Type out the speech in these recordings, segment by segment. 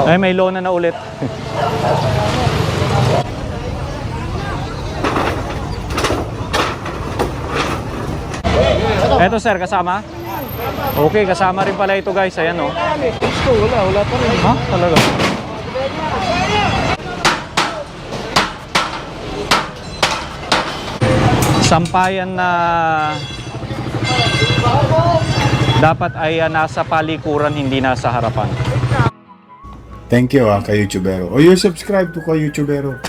Ay, may lona na ulit. Eto sir, kasama? Okay, kasama rin pala ito guys. Ayan o. Wala pa rin. Ha? Talaga? Sampayan na dapat ay nasa palikuran, hindi nasa harapan. Thank you ka-YouTubero. O you subscribe to ka-YouTubero.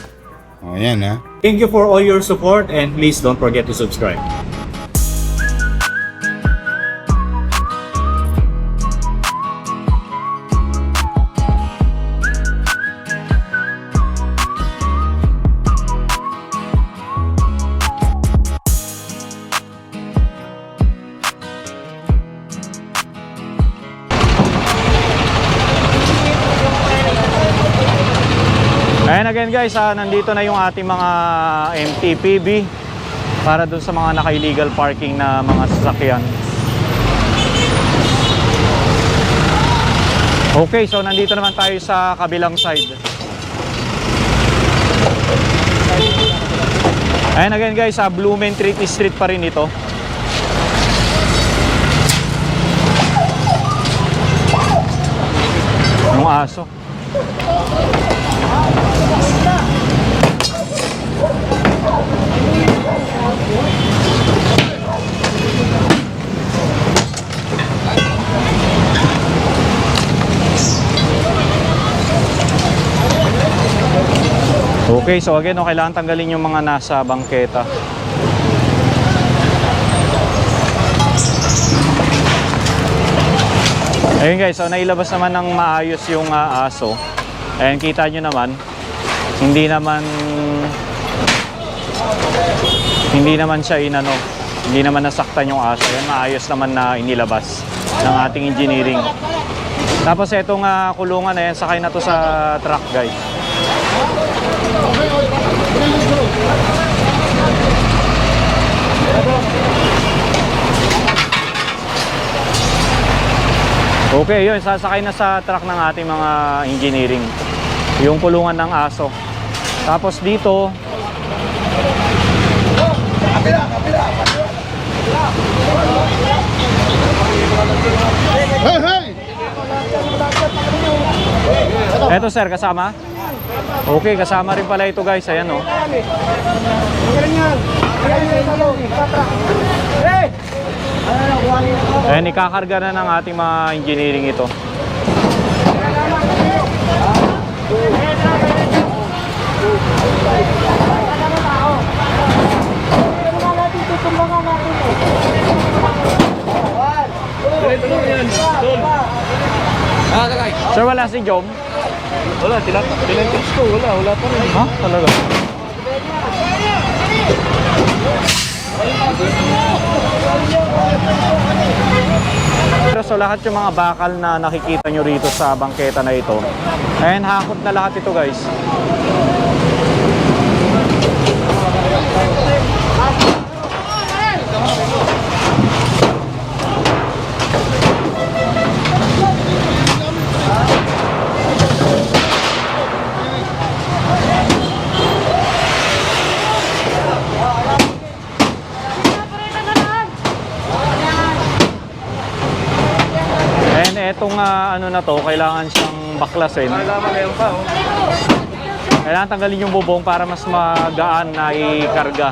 O yan ha. Thank you for all your support and please don't forget to subscribe. Ayan again guys, nandito na yung ating mga MTPB para dun sa mga naka-illegal parking na mga sasakyan. Okay, so nandito naman tayo sa kabilang side. Ayan again guys, Blumentritt Street pa rin ito. Yung aso. Okay, so again, kailangan tanggalin yung mga nasa bangketa. Ayun guys, so nailabas naman ng maayos yung aso. Ayan, kita nyo naman, hindi naman siya hindi naman nasaktan yung aso. Ayan, maayos naman na inilabas ng ating engineering. Tapos itong kulungan na yan, sakay na to sa truck guys. Okay, yun, sasakay na sa truck ng ating mga engineering yung kulungan ng aso. Tapos dito eto sir, kasama? Okay, kasama rin pala ito guys. Ayan o. Ayan, ikakarga na ng ating mga engineering ito. Sir, wala si Jom? Wala, tinantips ko. Wala pa rin. Ha? Talaga? Pero so lahat yung mga bakal na nakikita nyo rito sa bangketa na ito, ayan, hakot na lahat ito guys. Etong ano na to, kailangan siyang baklasin. Kailangan tanggalin yung bubong para mas magaan na ikarga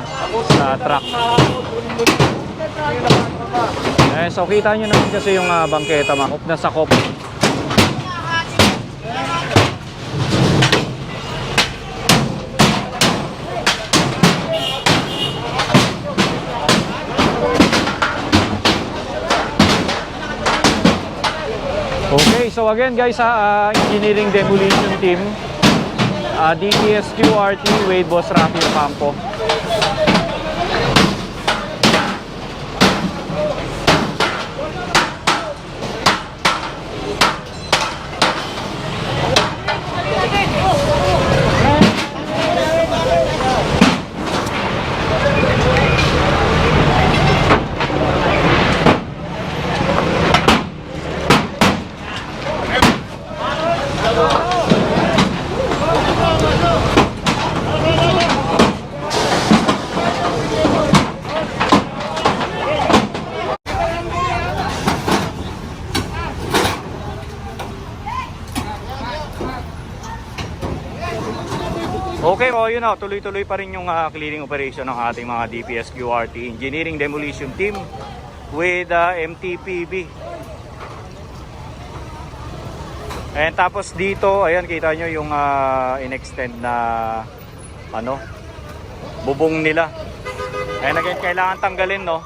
sa truck. So kita nyo naman kasi yung bangketa, makop na sakop. Okay, so again guys, engineering demolition team, DTSQRT, Wade Boss Rafi Campo. Okay, so yun na, tuloy-tuloy pa rin yung clearing operation ng ating mga DPS QRT Engineering Demolition Team with MTPB. And tapos dito, ayan, kita nyo yung in-extend na ano, bubong nila. Ayan, again, kailangan tanggalin, no?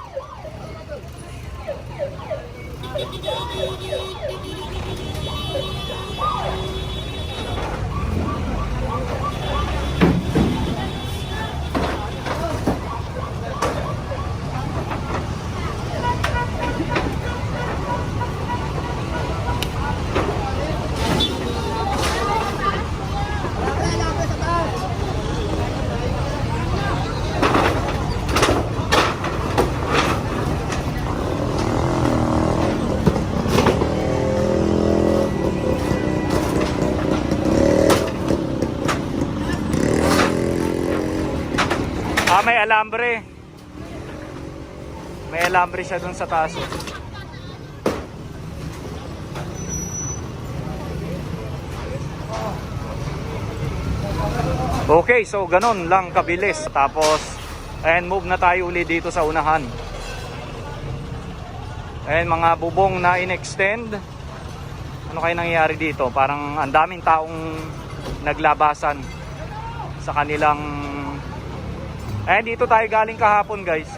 May alambre. May alambre siya dun sa taas. Okay, so ganun lang kabilis. Tapos, and move na tayo uli dito sa unahan. And mga bubong na in-extend. Ano kaya nangyayari dito? Parang ang daming taong naglabasan sa kanilang. Eh, dito tayo galing kahapon, guys.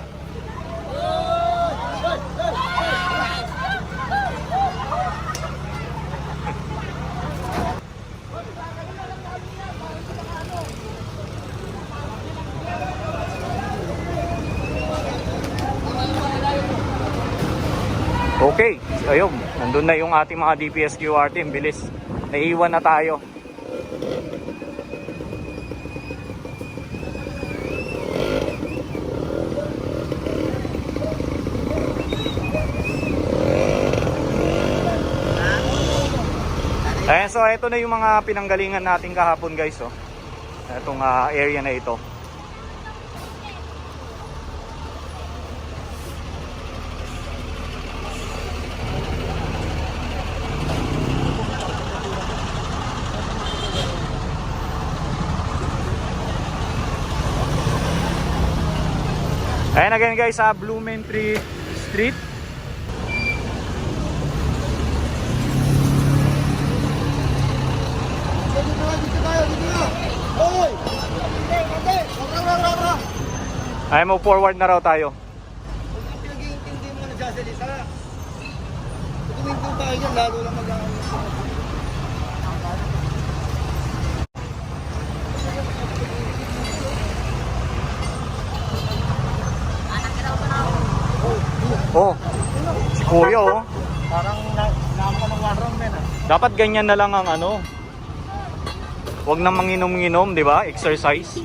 Okay, ayun. Nandun na yung ating mga DPS QRT. Bilis. Naiiwan na tayo. Ayan, so ito na yung mga pinanggalingan natin kahapon, guys, oh. Itong area na ito. Ayan again, guys, sa Blumentritt Street. Ay, move forward na raw tayo. Pinag-iintindi mo na nagsasalita. Tumintong tayo yan, lalo lang mag-aaral. Oh, si Kuya, oh. Parang naman ng one round men, ah. Dapat ganyan na lang ang ano. Huwag na manginom-nginom, di ba? Exercise.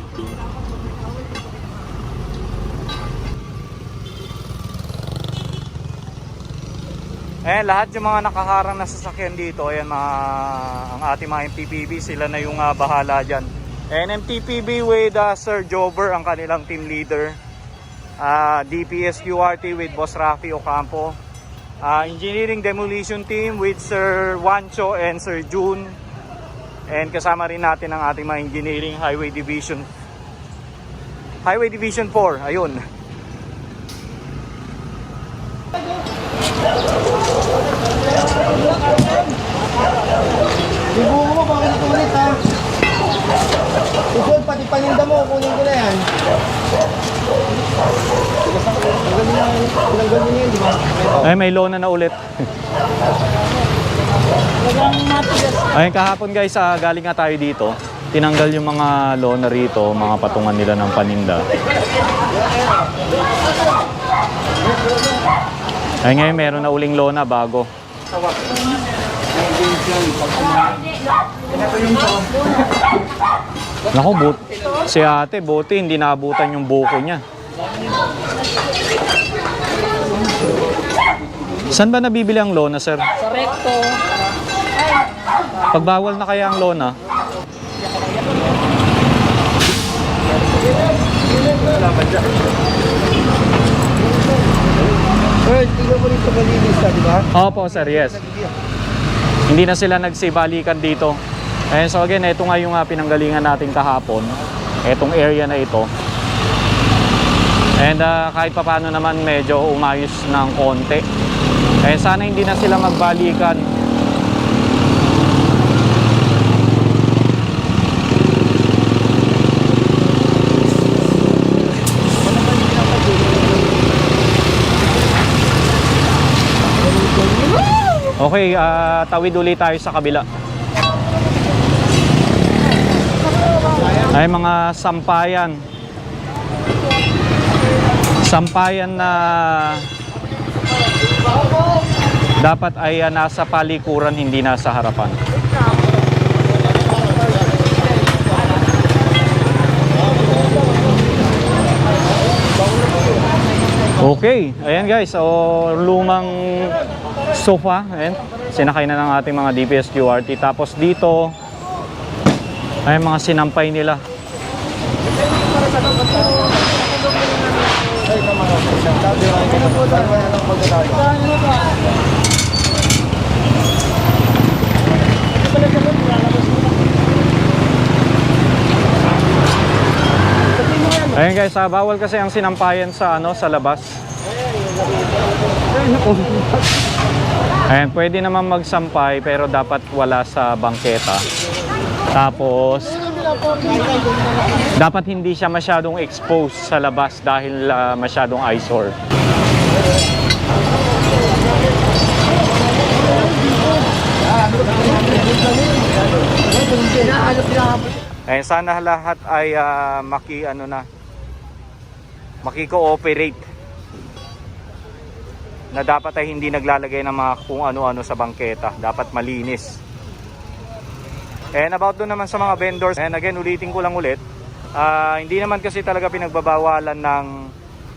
Eh, lahat yung mga nakaharang na sasakyan dito, ayan, ang ating mga MTPB, sila na yung bahala dyan. And MTPB with Sir Jover, ang kanilang team leader. DPS QRT with Boss Rafi Ocampo. Engineering Demolition Team with Sir Juancho and Sir June. And kasama rin natin ang ating mga Engineering Highway Division 4, ayun. Yung buho mo, bakit ito ulit, ha? Usod, pati paninda mo, kunin ko na yan. Tinanggal mo yan, di ba? Ay, may lona na ulit. Ayun, kahapon, guys, galing nga tayo dito. Tinanggal yung mga lona rito, mga patungan nila ng paninda. Ay, ngayon meron na uling lona bago. Naku, si ate, buti hindi naabutan yung buko niya. Saan ba nabibili ang lona, sir? Sa Recto. Pagbawal na kaya ang lona? Well, tingnan mo rito malinis, di ba? Opo, sir, yes. Hindi na sila nagsibalikan dito. Ayan, so again, ito nga yung pinanggalingan natin kahapon. Itong area na ito. And kahit papaano naman medyo umayos ng konti. Sana hindi na sila magbalikan. Okay, tawid ulit tayo sa kabila. Ay, mga sampayan. Sampayan na dapat ay nasa palikuran, hindi nasa harapan. Okay, ayan guys, so lumang sofa, ayan, sinakay na ng ating mga DPS QRT. Tapos dito ay mga sinampay nila. Ayan guys, bawal kasi ang sinampayan sa sa labas. Ayan, pwede naman magsampay pero dapat wala sa bangketa. Tapos dapat hindi siya masyadong exposed sa labas dahil masyadong eyesore. Ayan, sana lahat ay maki-cooperate na dapat ay hindi naglalagay ng mga kung ano-ano sa bangketa. Dapat malinis. And about doon naman sa mga vendors, and again, ulitin ko lang ulit, hindi naman kasi talaga pinagbabawalan ng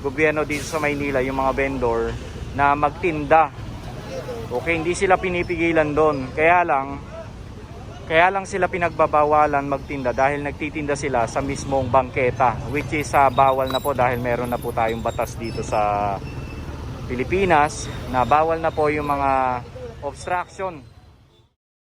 gobyerno dito sa Maynila yung mga vendor na magtinda. Okay, hindi sila pinipigilan doon. Kaya lang sila pinagbabawalan magtinda dahil nagtitinda sila sa mismong bangketa, which is bawal na po dahil meron na po tayong batas dito sa Pilipinas na bawal na po yung mga obstruction